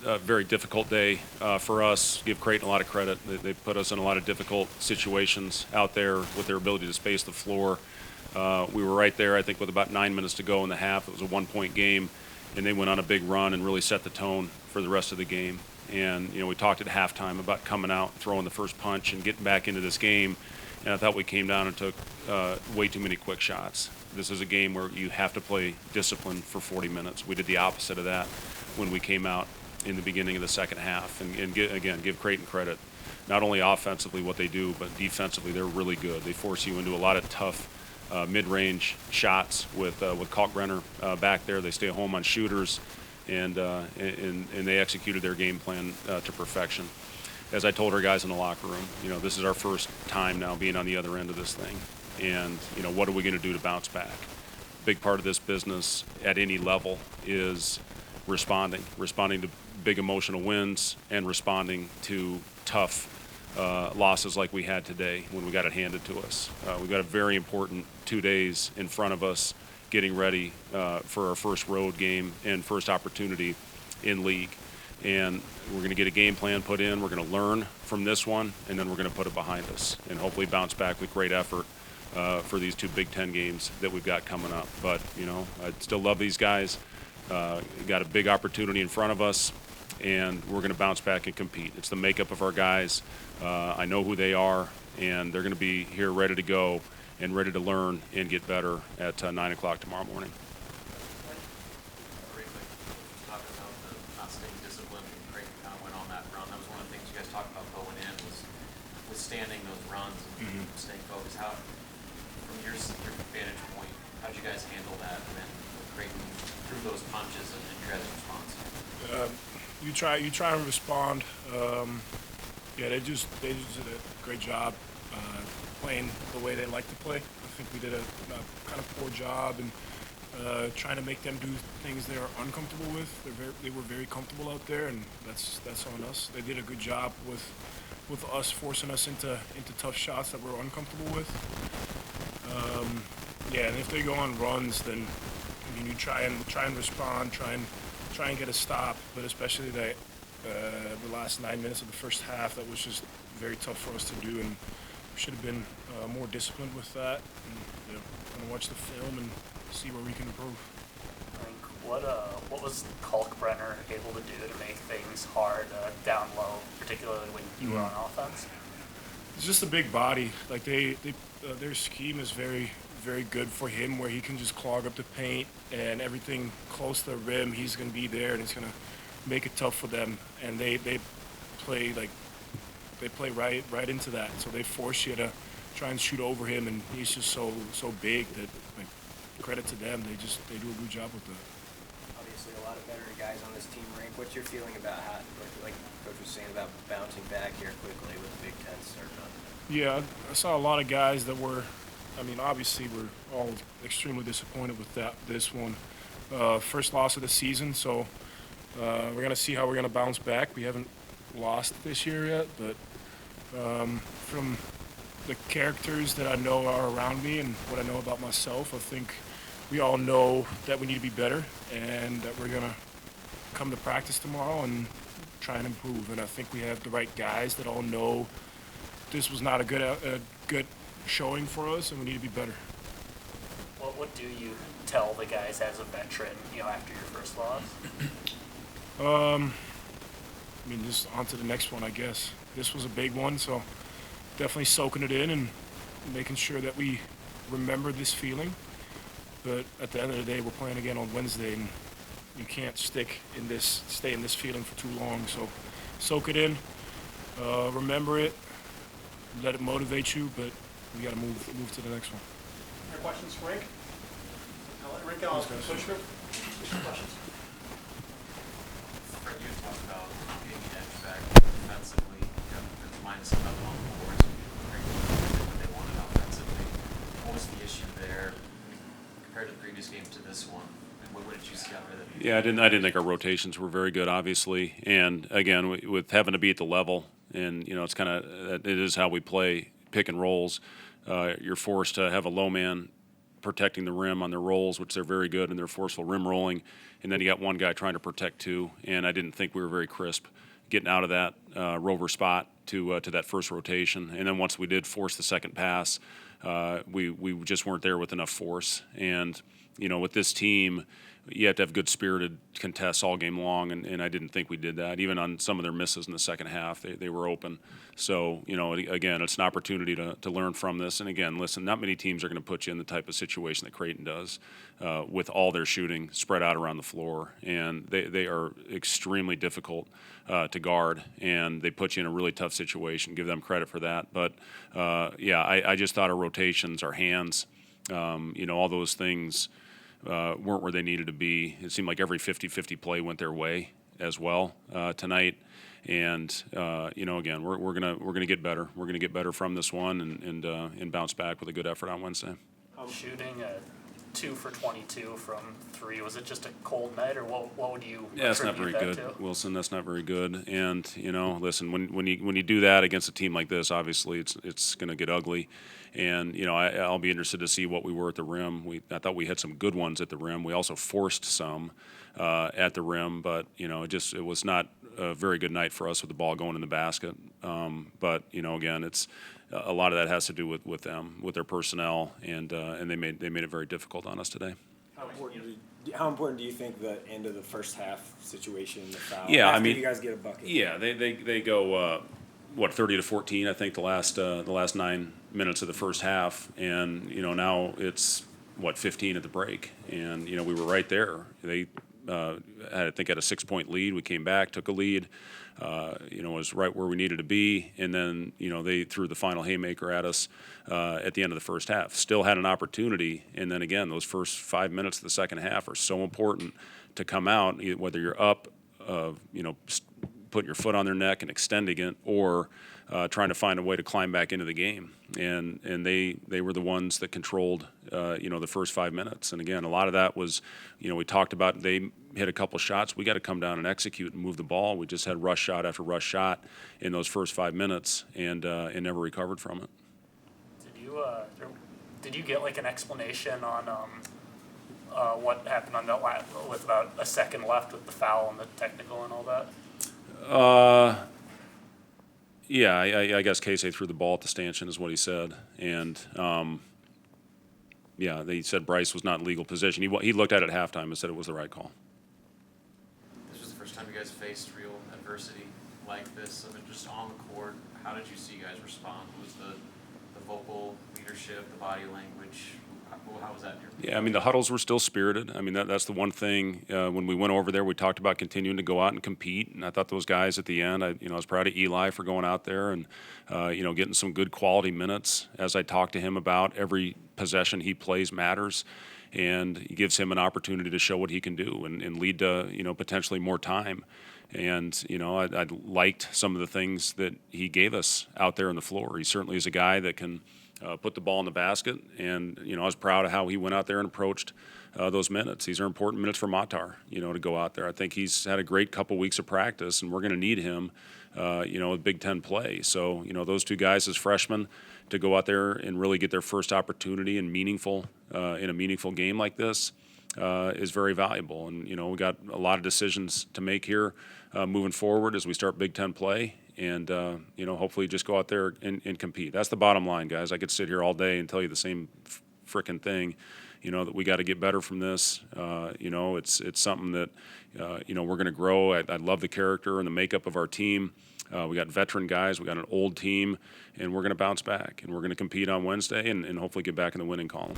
a very difficult day for us. Give Creighton a lot of credit. They put us in a lot of difficult situations out there with their ability to space the floor. We were right there, I think, with about 9 minutes to go in the half. It was a one-point game, and they went on a big run and really set the tone for the rest of the game. And, we talked at halftime about coming out, throwing the first punch, and getting back into this game. And I thought we came down and took way too many quick shots. This is a game where you have to play discipline for 40 minutes. We did the opposite of that when we came out in the beginning of the second half. And give Creighton credit. Not only offensively what they do, but defensively they're really good. They force you into a lot of tough mid-range shots with Kalkbrenner back there. They stay home on shooters, and they executed their game plan to perfection. As I told our guys in the locker room, this is our first time now being on the other end of this thing. And, what are we going to do to bounce back? Big part of this business at any level is responding to big emotional wins and responding to tough losses like we had today when we got it handed to us. We've got a very important 2 days in front of us getting ready for our first road game and first opportunity in league. And we're going to get a game plan put in. We're going to learn from this one, and then we're going to put it behind us and hopefully bounce back with great effort for these two Big Ten games that we've got coming up. But, I still love these guys. Got a big opportunity in front of us, and we're going to bounce back and compete. It's the makeup of our guys. I know who they are, and they're going to be here ready to go and ready to learn and get better at 9 o'clock tomorrow morning. Withstanding those runs and staying focused. How, from your vantage point, how did you guys handle that? And then Creighton through those punches and your guys' response? You try and respond. They just did a great job playing the way they like to play. I think we did a kind of poor job and trying to make them do things they are uncomfortable with. They were very comfortable out there, and that's on us. They did a good job with us forcing us into tough shots that we're uncomfortable with. And if they go on runs, then you try and respond, try and get a stop. But especially the last 9 minutes of the first half, that was just very tough for us to do, and we should have been more disciplined with that. And gonna watch the film and see where we can improve. What was Kalkbrenner able to do to make things hard down low, particularly when you were on offense? It's just a big body. Like their scheme is very, very good for him, where he can just clog up the paint and everything close to the rim. He's going to be there, and it's going to make it tough for them. And they play right into that. So they force you to try and shoot over him, and he's just so big that, like, credit to them. They do a good job with that. Obviously, a lot of veteran guys on this team, Rienk. What's your feeling about how, like Coach was saying, about bouncing back here quickly with the Big Ten starting up? Yeah, I saw a lot of guys that were, obviously we're all extremely disappointed with this one. First loss of the season, so we're going to see how we're going to bounce back. We haven't lost this year yet, but from the characters that I know are around me and what I know about myself, I think we all know that we need to be better and that we're going to come to practice tomorrow and try and improve. And I think we have the right guys that all know this was not a good showing for us, and we need to be better. What do you tell the guys as a veteran, after your first loss? Just on to the next one, I guess. This was a big one, so definitely soaking it in and making sure that we remember this feeling. But at the end of the day, we're playing again on Wednesday, and you can't stay in this feeling for too long. So soak it in, remember it, let it motivate you, but we got to move to the next one. Any questions for Rienk? Rienk, I'll ask you questions. Fred, you had talked about being the edge back defensively, minus 11 on the boards, what they wanted offensively. What was the issue there compared to the previous game to this one? And what did you see out there? Yeah, I didn't think our rotations were very good, obviously. And again, with having to be at the level, and it's kind of, it is how we play pick and rolls. You're forced to have a low man protecting the rim on their rolls, which they're very good, and they're forceful rim rolling. And then you got one guy trying to protect two, and I didn't think we were very crisp getting out of that rover spot to that first rotation. And then once we did force the second pass, we just weren't there with enough force. And with this team, you have to have good spirited contests all game long, and I didn't think we did that. Even on some of their misses in the second half, they were open. So, again, it's an opportunity to learn from this. And again, listen, not many teams are going to put you in the type of situation that Creighton does with all their shooting spread out around the floor. And they are extremely difficult to guard, and they put you in a really tough situation. Give them credit for that. But, I just thought our rotations, our hands, all those things weren't where they needed to be. It seemed like every 50-50 play went their way as well tonight. And again, we're gonna get better. We're gonna get better from this one and bounce back with a good effort on Wednesday. Shooting 2 for 22 from 3. Was it just a cold night, or what would you? Yeah, that's not very good, Wilson. That's not very good. And listen, when you do that against a team like this, obviously it's going to get ugly. And I'll be interested to see what we were at the rim. I thought we had some good ones at the rim. We also forced some at the rim, but it was not a very good night for us with the ball going in the basket. But again, it's a lot of that has to do with them, with their personnel, and they made it very difficult on us today. How important do you think the end of the first half situation, the foul? Yeah, after you guys get a bucket. Yeah, they go 30-14. I think the last 9 minutes of the first half, and now it's 15 at the break, and we were right there. They had a 6-point lead. We came back, took a lead. Was right where we needed to be, and then they threw the final haymaker at us at the end of the first half. Still had an opportunity, and then again, those first 5 minutes of the second half are so important to come out, whether you're up, putting your foot on their neck and extending it, or trying to find a way to climb back into the game. And they were the ones that controlled the first 5 minutes. And again, a lot of that was, we talked about they hit a couple shots. We got to come down and execute and move the ball. We just had rush shot after rush shot in those first 5 minutes, and never recovered from it. Did you get an explanation on what happened on that with about a second left with the foul and the technical and all that? Yeah, I guess Casey threw the ball at the stanchion is what he said, and they said Bryce was not in legal position. He looked at it at halftime and said it was the right call. This was the first time you guys faced real adversity like this. I mean, just on the court, how did you see you guys respond? Was the vocal leadership, the body language? How was that in your? Yeah, I mean, the huddles were still spirited. I mean, that's the one thing. When we went over there, we talked about continuing to go out and compete, and I thought those guys at the end, I was proud of Eli for going out there and, getting some good quality minutes. As I talked to him about, every possession he plays matters, and he gives him an opportunity to show what he can do and lead to, potentially more time. And, I liked some of the things that he gave us out there on the floor. He certainly is a guy that can put the ball in the basket, and I was proud of how he went out there and approached those minutes. These are important minutes for Matar, to go out there. I think he's had a great couple weeks of practice, and we're going to need him, with Big Ten play. So those two guys as freshmen to go out there and really get their first opportunity in a meaningful game like this is very valuable. And we got a lot of decisions to make here moving forward as we start Big Ten play. And, hopefully just go out there and compete. That's the bottom line, guys. I could sit here all day and tell you the same frickin' thing, that we got to get better from this. It's something that, we're going to grow. I love the character and the makeup of our team. We got veteran guys. We got an old team. And we're going to bounce back. And we're going to compete on Wednesday and hopefully get back in the winning column.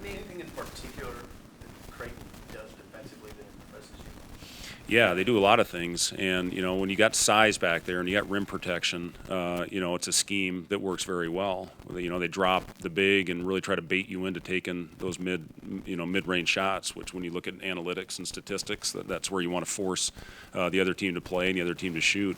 Anything in particular that Creighton does defensively that impresses you? Yeah, they do a lot of things, and when you got size back there and you got rim protection, it's a scheme that works very well. They drop the big and really try to bait you into taking those mid-range shots, which when you look at analytics and statistics, that's where you want to force the other team to play and the other team to shoot.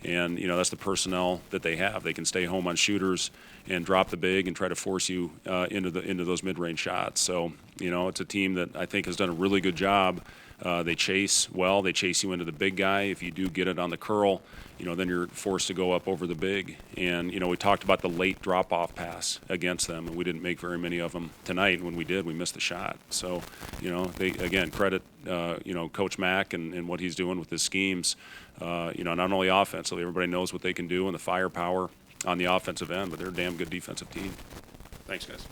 And that's the personnel that they have. They can stay home on shooters and drop the big and try to force you into those mid-range shots. So it's a team that I think has done a really good job They chase well. They chase you into the big guy. If you do get it on the curl, then you're forced to go up over the big. And, we talked about the late drop-off pass against them, and we didn't make very many of them tonight. When we did, we missed the shot. So, they, again, credit, Coach Mack and what he's doing with his schemes, not only offensively, everybody knows what they can do and the firepower on the offensive end, but they're a damn good defensive team. Thanks, guys.